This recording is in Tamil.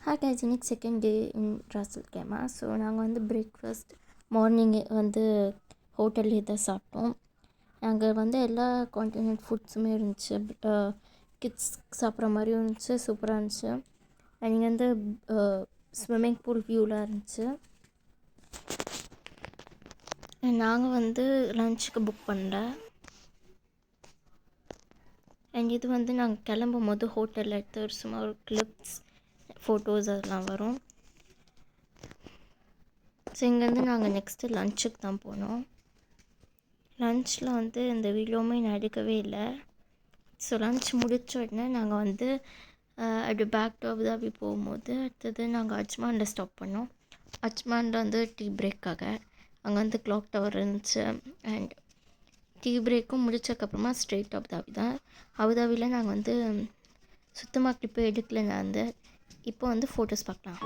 Hi guys, இன்னைக்கு செகண்ட் டே இன் ராசல் கேமா. ஸோ நாங்கள் வந்து பிரேக்ஃபாஸ்ட் மார்னிங் வந்து ஹோட்டல்லே தான் சாப்பிட்டோம். அங்கே வந்து எல்லா கான்டினென்ட் ஃபுட்ஸுமே இருந்துச்சு. கிட்ஸ் சாப்பிட்ற மாதிரியும் இருந்துச்சு, சூப்பராக இருந்துச்சு. இங்கே வந்து ஸ்விம்மிங் பூல் வியூலாம் இருந்துச்சு. நாங்கள் வந்து லஞ்சுக்கு புக் பண்ணல. இது வந்து நாங்கள் கிளம்பும் போது ஹோட்டலில் எடுத்து சும்மா ஒரு கிளிப்ஸ் ஃபோட்டோஸ் அதெல்லாம் வரும். ஸோ இங்கேருந்து நாங்கள் நெக்ஸ்ட்டு லஞ்சுக்கு தான் போனோம். லஞ்சில் வந்து இந்த வீடியோவுமே நான் எடுக்கவே இல்லை. ஸோ லஞ்ச் முடித்த உடனே நாங்கள் வந்து அப்படி பேக் டு அபுதாபி போகும்போது அடுத்தது நாங்கள் அஜ்மானில் ஸ்டாப் பண்ணோம். அஜ்மானில் வந்து டீ பிரேக்காக அங்கே வந்து கிளாக் டவர் இருந்துச்சு. அண்ட் டீ பிரேக்கும் முடித்ததுக்கப்புறமா ஸ்ட்ரெயிட் அபுதாபி தான். அபுதாபியில் நாங்கள் வந்து சுத்தமாக கிளிப்பை எடுக்கல. நான் வந்து இப்போ வந்து ஃபோட்டோஸ் பார்க்கலாம்.